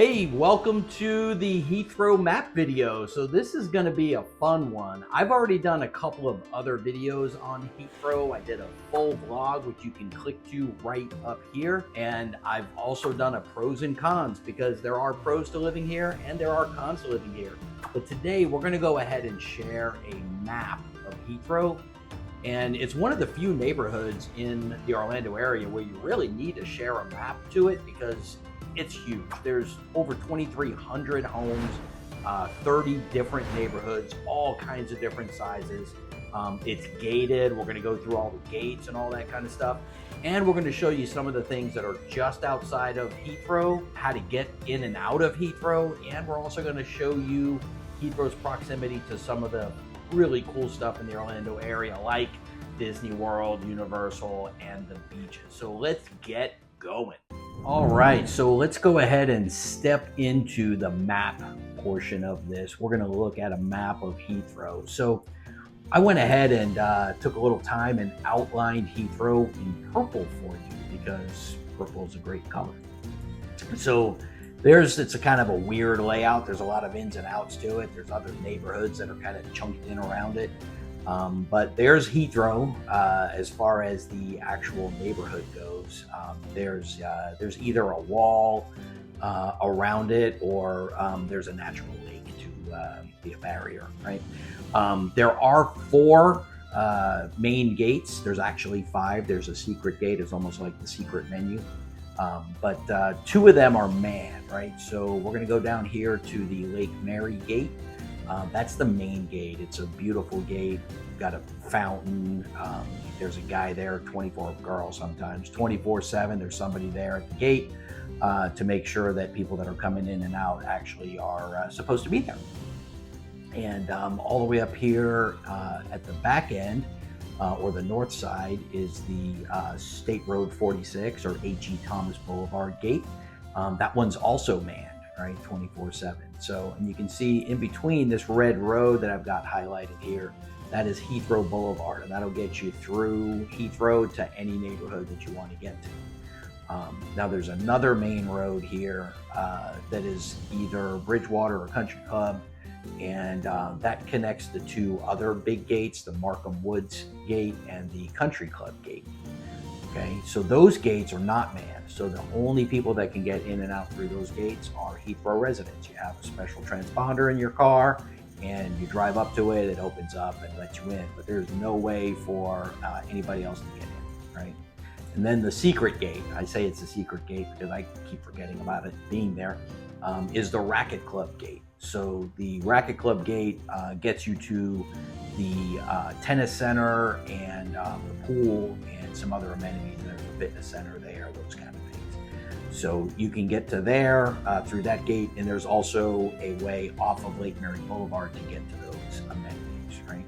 Hey, welcome to the Heathrow map video. So this is going to be a fun one. I've already done a couple of other videos on Heathrow. I did a full vlog, which you can click to right up here. And I've also done a pros and cons because there are pros to living here and there are cons to living here. But today we're going to go ahead and share a map of Heathrow. And it's one of the few neighborhoods in the Orlando area where you really need to share a map to it because it's huge. There's over 2,300 homes, 30 different neighborhoods, all kinds of different sizes. It's gated. We're going to go through all the gates and all that kind of stuff. And we're going to show you some of the things that are just outside of Heathrow, how to get in and out of Heathrow. And we're also going to show you Heathrow's proximity to some of the really cool stuff in the Orlando area, like Disney World, Universal, and the beaches. So let's get going. All right, so let's go ahead and step into the map portion of this. We're going to look at a map of Heathrow. So I went ahead and took a little time and outlined Heathrow in purple for you because purple is a great color. So it's a kind of a weird layout. There's a lot of ins and outs to it. There's other neighborhoods that are kind of chunked in around it. But there's Heathrow as far as the actual neighborhood goes. There's either a wall around it or there's a natural lake to be a barrier, right? There are 4 main gates. There's actually 5. There's a secret gate. It's almost like the secret menu. But 2 of them are manned, right? So we're going to go down here to the Lake Mary gate. That's the main gate. It's a beautiful gate. You've got a fountain. There's a guy there, 24 girls sometimes, 24/7. There's somebody there at the gate to make sure that people that are coming in and out actually are supposed to be there. And all the way up here at the back end, or the north side, is the State Road 46 or H.E. Thomas Boulevard gate. That one's also manned, right, 24/7. So, and you can see in between this red road that I've got highlighted here, that is Heathrow Boulevard, and that'll get you through Heathrow to any neighborhood that you want to get to. Now there's another main road here that is either Bridgewater or Country Club, and that connects the 2 other big gates, the Markham Woods gate and the Country Club gate. Okay, so those gates are not manned. So the only people that can get in and out through those gates are Heathrow residents. You have a special transponder in your car and you drive up to it, it opens up and lets you in, but there's no way for anybody else to get in, right? And then the secret gate, I say it's a secret gate because I keep forgetting about it being there, is the Racquet Club gate. So the Racquet Club gate gets you to the tennis center and the pool and some other amenities. There's a fitness center there, those kind of things. So you can get to there through that gate, and there's also a way off of Lake Mary Boulevard to get to those amenities, right?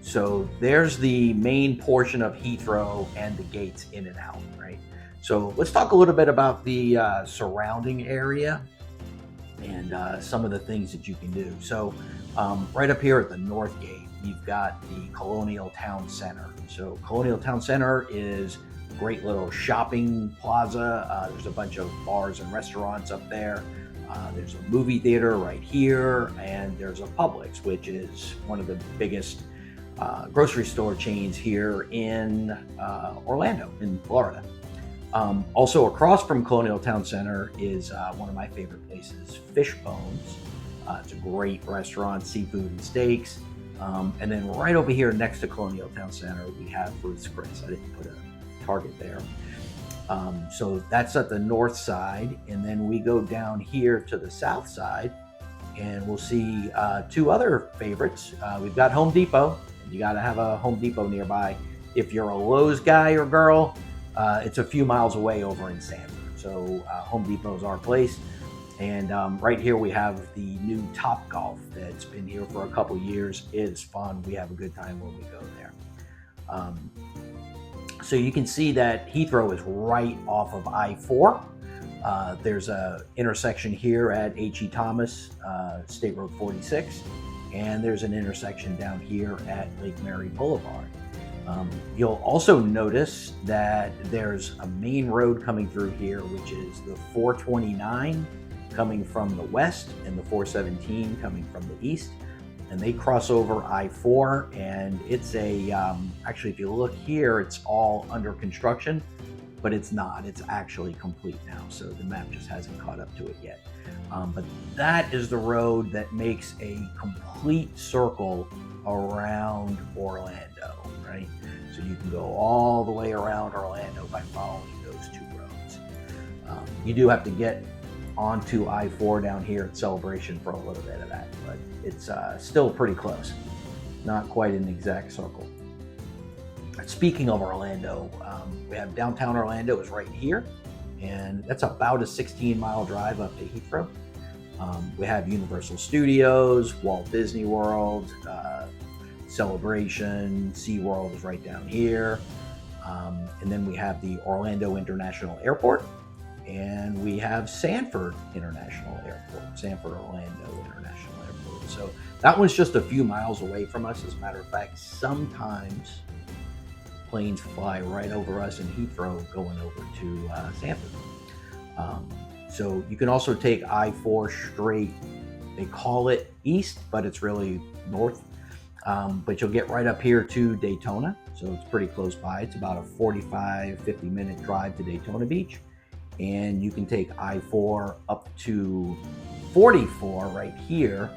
So there's the main portion of Heathrow and the gates in and out, right? So let's talk a little bit about the surrounding area and some of the things that you can do. So right up here at the north gate, you've got the Colonial Town Center. So Colonial Town Center is a great little shopping plaza. There's a bunch of bars and restaurants up there. There's a movie theater right here, and there's a Publix, which is one of the biggest grocery store chains here in Orlando, in Florida. Also across from Colonial Town Center is one of my favorite places, Fishbones. It's a great restaurant, seafood and steaks. And then right over here next to Colonial Town Center, we have Ruth's Chris. I didn't put a Target there. So that's at the north side. And then we go down here to the south side and we'll see 2 other favorites. We've got Home Depot. You got to have a Home Depot nearby. If you're a Lowe's guy or girl, it's a few miles away over in Sanford. So Home Depot is our place. And right here we have the new Topgolf that's been here for a couple years. It is fun. We have a good time when we go there. So you can see that Heathrow is right off of I-4. There's a intersection here at H.E. Thomas, State Road 46. And there's an intersection down here at Lake Mary Boulevard. You'll also notice that there's a main road coming through here, which is the 429 coming from the west and the 417 coming from the east. And they cross over I-4, and it's actually, if you look here, it's all under construction, but it's not. It's actually complete now, so the map just hasn't caught up to it yet. But that is the road that makes a complete circle around Orlando, right? So you can go all the way around Orlando by following those two roads. You do have to get onto I-4 down here at Celebration for a little bit of that, but it's still pretty close. Not quite an exact circle. Speaking of Orlando, we have downtown Orlando is right here, and that's about a 16-mile drive up to Heathrow. We have Universal Studios, Walt Disney World, Celebration, SeaWorld is right down here. And then we have the Orlando International Airport, and we have Sanford International Airport, Sanford Orlando International Airport. So that one's just a few miles away from us. As a matter of fact, sometimes planes fly right over us in Heathrow going over to Sanford. So you can also take I-4 straight. They call it east, but it's really north. But you'll get right up here to Daytona. So it's pretty close by. It's about a 45, 50-minute drive to Daytona Beach. And you can take I-4 up to 44 right here.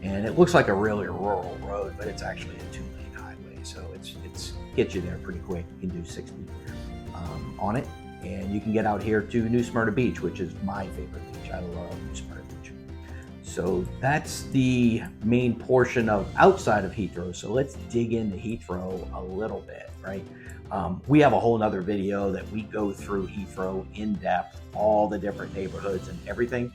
And it looks like a really rural road, but it's actually a two-lane highway. So it's gets you there pretty quick. You can do 60 on it. And you can get out here to New Smyrna Beach, which is my favorite beach. I love New Smyrna Beach. So that's the main portion of outside of Heathrow. So let's dig into Heathrow a little bit, right? We have a whole nother video that we go through Heathrow in depth, all the different neighborhoods and everything.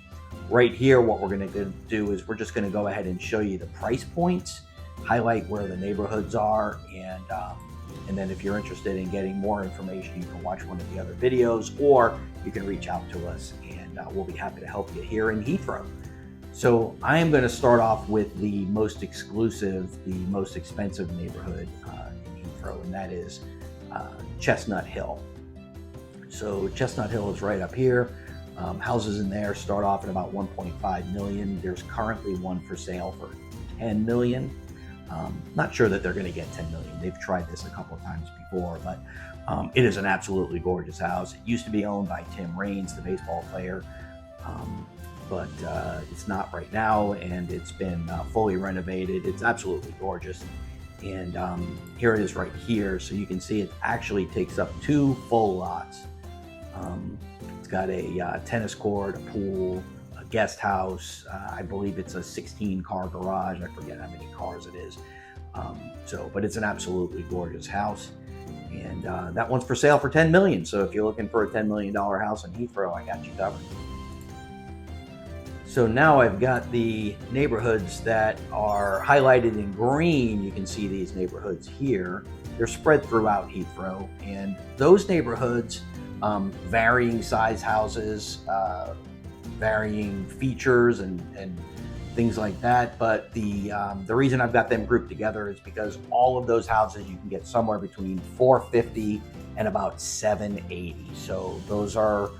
Right here, what we're going to do is we're just going to go ahead and show you the price points, highlight where the neighborhoods are, and then if you're interested in getting more information, you can watch one of the other videos, or you can reach out to us, and we'll be happy to help you here in Heathrow. So I am going to start off with the most exclusive, the most expensive neighborhood in Heathrow, and that is Chestnut Hill. So Chestnut Hill is right up here. Houses in there start off at about 1.5 million. There's currently one for sale for 10 million. Not sure that they're going to get 10 million. They've tried this a couple of times before, but it is an absolutely gorgeous house. It used to be owned by Tim Raines, the baseball player, but it's not right now, and it's been fully renovated. It's absolutely gorgeous. And here it is right here. So you can see it actually takes up 2 full lots. It's got a tennis court, a pool, a guest house. I believe it's a 16-car garage. I forget how many cars it is. But it's an absolutely gorgeous house. And that one's for sale for 10 million. So if you're looking for a $10 million house in Heathrow, I got you covered. So now I've got the neighborhoods that are highlighted in green. You can see these neighborhoods here. They're spread throughout Heathrow, and those neighborhoods, varying size houses, varying features and things like that. But the reason I've got them grouped together is because all of those houses you can get somewhere between $450 and about $780. So those are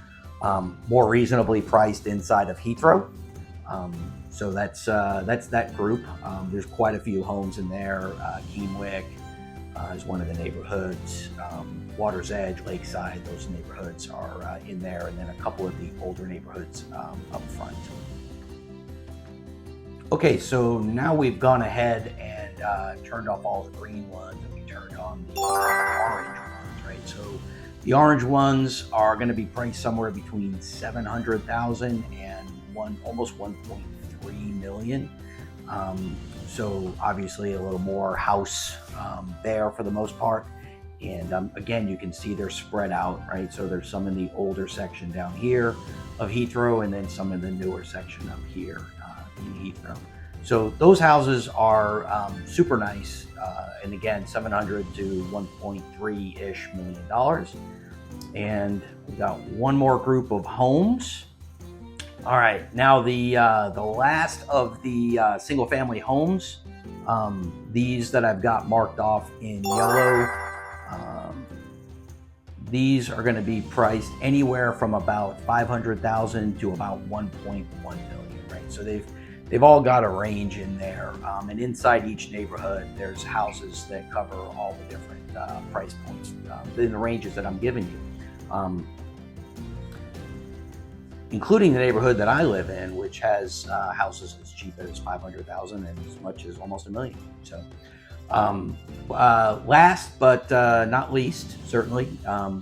more reasonably priced inside of Heathrow. So that's that group. There's quite a few homes in there. Keenwick is one of the neighborhoods. Water's Edge, Lakeside, those neighborhoods are in there, and then a couple of the older neighborhoods up front. Okay, so now we've gone ahead and turned off all the green ones, and we turned on the orange ones, right? So the orange ones are going to be priced somewhere between $700,000 and almost 1.3 million. So obviously a little more house there for the most part. And again, you can see they're spread out, right? So there's some in the older section down here of Heathrow, and then some in the newer section up here in Heathrow. So those houses are super nice. And again, 700 to 1.3-ish million. And we got one more group of homes. All right, now the last of the single-family homes, these that I've got marked off in yellow, these are going to be priced anywhere from about 500,000 to about 1.1 million, right? So they've all got a range in there, and inside each neighborhood, there's houses that cover all the different price points in the ranges that I'm giving you, including the neighborhood that I live in, which has houses as cheap as 500,000 and as much as almost $1 million. So. Last but not least, certainly,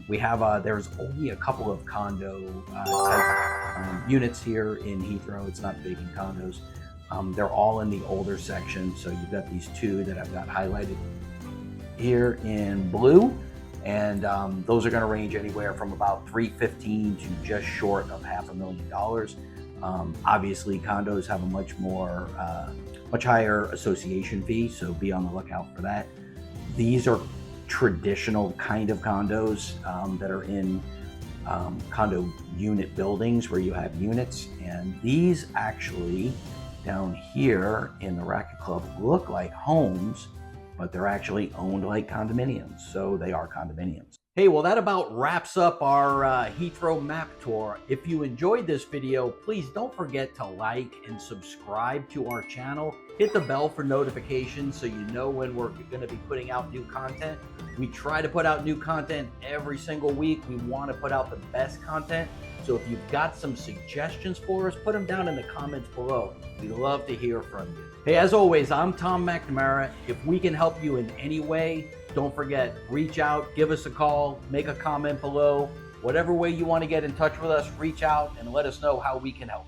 we have there's only a couple of condo type units here in Heathrow. It's not vacant condos. They're all in the older section. So you've got these two that I've got highlighted here in blue, and those are going to range anywhere from about $315,000 to just short of $500,000. Obviously, condos have a much higher association fee, so be on the lookout for that. These are traditional kind of condos that are in condo unit buildings where you have units, and these actually down here in the Racket Club look like homes, but they're actually owned like condominiums, so they are condominiums. Hey, well, that about wraps up our Heathrow map tour. If you enjoyed this video, please don't forget to like and subscribe to our channel. Hit the bell for notifications so you know when we're going to be putting out new content. We try to put out new content every single week. We want to put out the best content. So if you've got some suggestions for us, put them down in the comments below. We love to hear from you. Hey, as always, I'm Tom McNamara. If we can help you in any way, don't forget, reach out, give us a call, make a comment below. Whatever way you want to get in touch with us, reach out and let us know how we can help.